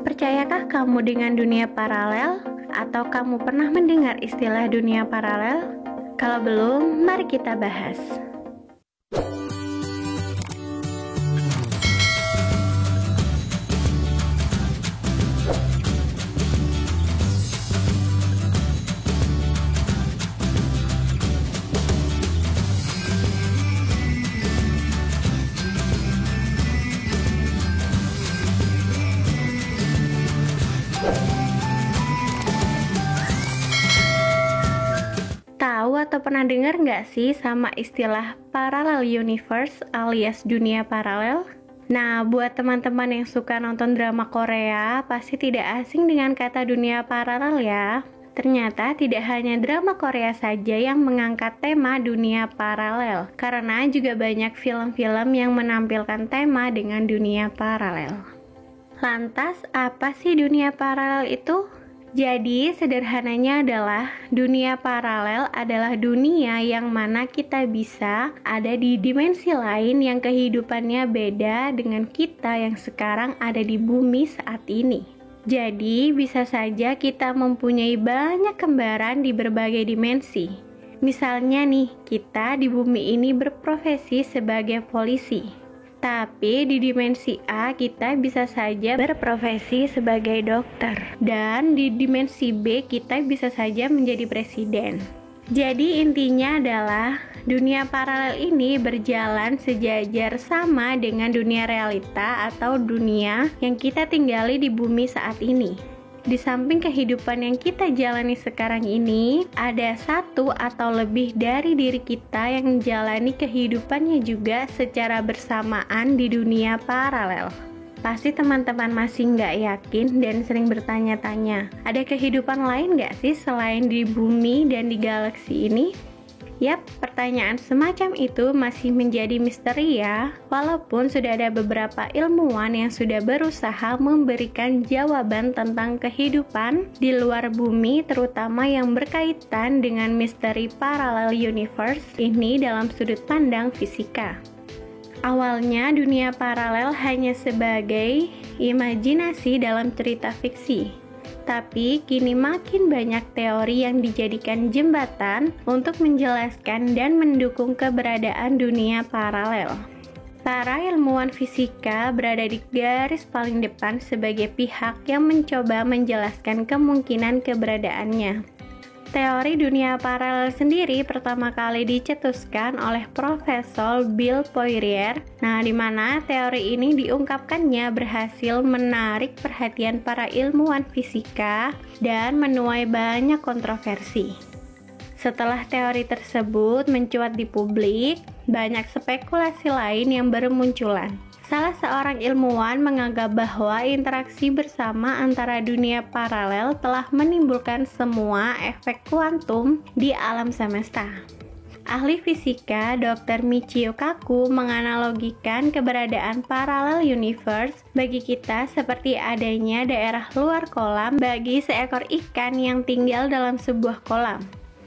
Percayakah kamu dengan dunia paralel? Atau kamu pernah mendengar istilah dunia paralel? Kalau belum, mari kita bahas. Tahu atau pernah dengar nggak sih sama istilah parallel universe alias dunia paralel? Nah, buat teman-teman yang suka nonton drama Korea, pasti tidak asing dengan kata dunia paralel ya. Ternyata tidak hanya drama Korea saja yang mengangkat tema dunia paralel, karena juga banyak film-film yang menampilkan tema dengan dunia paralel. Lantas, apa sih dunia paralel itu? Jadi, sederhananya adalah dunia paralel adalah dunia yang mana kita bisa ada di dimensi lain yang kehidupannya beda dengan kita yang sekarang ada di bumi saat ini. Jadi, bisa saja kita mempunyai banyak kembaran di berbagai dimensi. Misalnya nih, kita di bumi ini berprofesi sebagai polisi. Tapi di dimensi A kita bisa saja berprofesi sebagai dokter. Dan di dimensi B kita bisa saja menjadi presiden. Jadi intinya adalah dunia paralel ini berjalan sejajar sama dengan dunia realita atau dunia yang kita tinggali di bumi saat ini. Di samping kehidupan yang kita jalani sekarang ini, ada satu atau lebih dari diri kita yang menjalani kehidupannya juga secara bersamaan di dunia paralel. Pasti teman-teman masih nggak yakin dan sering bertanya-tanya, ada kehidupan lain nggak sih selain di bumi dan di galaksi ini? Yap, pertanyaan semacam itu masih menjadi misteri ya, walaupun sudah ada beberapa ilmuwan yang sudah berusaha memberikan jawaban tentang kehidupan di luar bumi, terutama yang berkaitan dengan misteri parallel universe ini dalam sudut pandang fisika. Awalnya dunia paralel hanya sebagai imajinasi dalam cerita fiksi. Tapi kini makin banyak teori yang dijadikan jembatan untuk menjelaskan dan mendukung keberadaan dunia paralel. Para ilmuwan fisika berada di garis paling depan sebagai pihak yang mencoba menjelaskan kemungkinan keberadaannya. Teori dunia paralel sendiri pertama kali dicetuskan oleh Profesor Bill Poirier. Nah, di mana teori ini diungkapkannya berhasil menarik perhatian para ilmuwan fisika dan menuai banyak kontroversi. Setelah teori tersebut mencuat di publik, banyak spekulasi lain yang bermunculan. Salah seorang ilmuwan menganggap bahwa interaksi bersama antara dunia paralel telah menimbulkan semua efek kuantum di alam semesta. Ahli fisika Dr. Michio Kaku menganalogikan keberadaan parallel universe bagi kita seperti adanya daerah luar kolam bagi seekor ikan yang tinggal dalam sebuah kolam.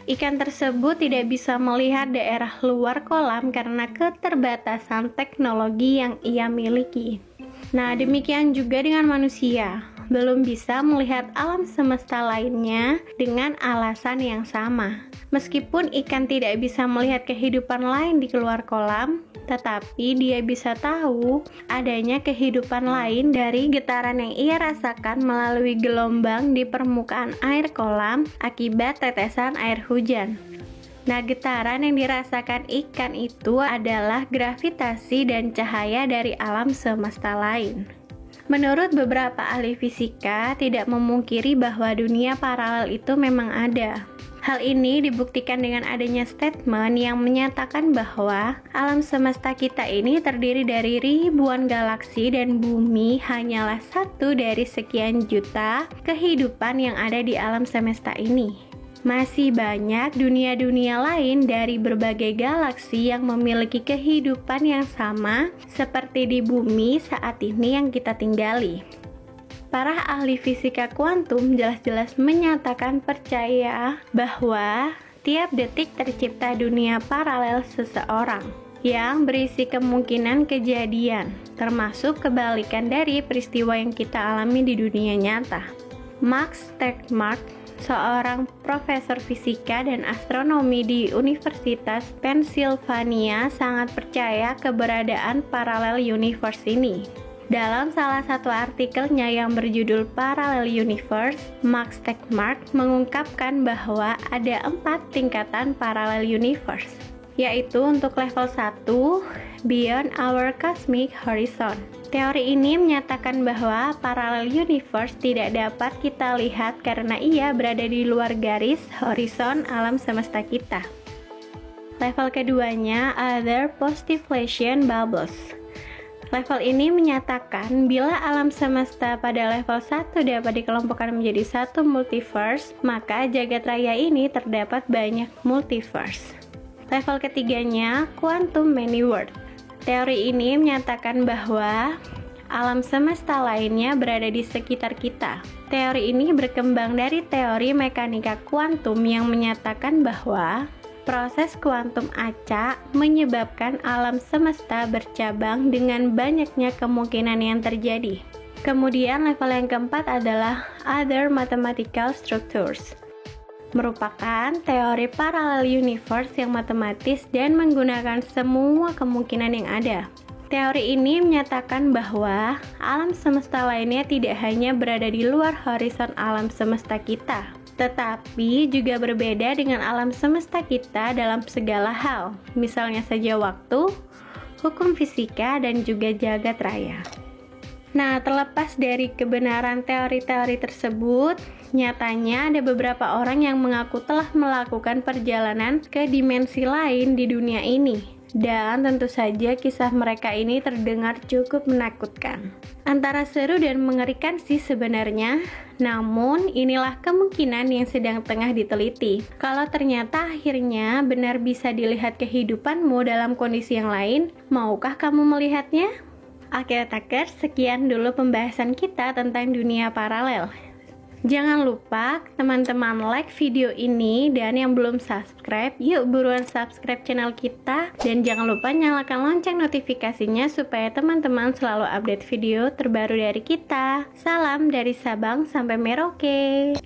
Ikan tersebut tidak bisa melihat daerah luar kolam karena keterbatasan teknologi yang ia miliki. Nah, demikian juga dengan manusia. Belum bisa melihat alam semesta lainnya dengan alasan yang sama. Meskipun ikan tidak bisa melihat kehidupan lain di luar kolam, tetapi dia bisa tahu adanya kehidupan lain dari getaran yang ia rasakan melalui gelombang di permukaan air kolam akibat tetesan air hujan. Nah, getaran yang dirasakan ikan itu adalah gravitasi dan cahaya dari alam semesta lain. Menurut beberapa ahli fisika, tidak memungkiri bahwa dunia paralel itu memang ada. Hal ini dibuktikan dengan adanya statement yang menyatakan bahwa alam semesta kita ini terdiri dari ribuan galaksi dan bumi hanyalah satu dari sekian juta kehidupan yang ada di alam semesta ini. Masih banyak dunia-dunia lain dari berbagai galaksi yang memiliki kehidupan yang sama seperti di bumi saat ini yang kita tinggali. Para ahli fisika kuantum jelas-jelas menyatakan percaya bahwa tiap detik tercipta dunia paralel seseorang. yang berisi kemungkinan kejadian, termasuk kebalikan dari peristiwa yang kita alami di dunia nyata. Max Tegmark, seorang profesor fisika dan astronomi di Universitas Pennsylvania, sangat percaya keberadaan parallel universe ini. Dalam salah satu artikelnya yang berjudul Parallel Universe, Max Tegmark mengungkapkan bahwa ada 4 tingkatan parallel universe, yaitu untuk level 1, Beyond Our Cosmic Horizon. Teori ini menyatakan bahwa parallel universe tidak dapat kita lihat karena ia berada di luar garis horizon alam semesta kita. Level keduanya, Other Postulation Bubbles. Level ini menyatakan bila alam semesta pada level 1 dapat dikelompokkan menjadi satu multiverse, maka jagat raya ini terdapat banyak multiverse. Level ketiganya, Quantum Many World. Teori ini menyatakan bahwa alam semesta lainnya berada di sekitar kita. Teori ini berkembang dari teori mekanika kuantum yang menyatakan bahwa proses kuantum acak menyebabkan alam semesta bercabang dengan banyaknya kemungkinan yang terjadi. Kemudian level yang keempat adalah Other Mathematical Structures, merupakan teori parallel universe yang matematis dan menggunakan semua kemungkinan yang ada. Teori ini menyatakan bahwa alam semesta lainnya tidak hanya berada di luar horizon alam semesta kita, tetapi juga berbeda dengan alam semesta kita dalam segala hal, misalnya saja waktu, hukum fisika, dan juga jagat raya. Nah, terlepas dari kebenaran teori-teori tersebut, nyatanya ada beberapa orang yang mengaku telah melakukan perjalanan ke dimensi lain di dunia ini. Dan tentu saja kisah mereka ini terdengar cukup menakutkan. Antara seru dan mengerikan sih sebenarnya, namun inilah kemungkinan yang sedang tengah diteliti. Kalau ternyata akhirnya benar bisa dilihat kehidupanmu dalam kondisi yang lain, maukah kamu melihatnya? Oke, Takers, sekian dulu pembahasan kita tentang dunia paralel. Jangan lupa teman-teman like video ini, dan yang belum subscribe, yuk buruan subscribe channel kita, dan jangan lupa nyalakan lonceng notifikasinya supaya teman-teman selalu update video terbaru dari kita. Salam dari Sabang sampai Merauke.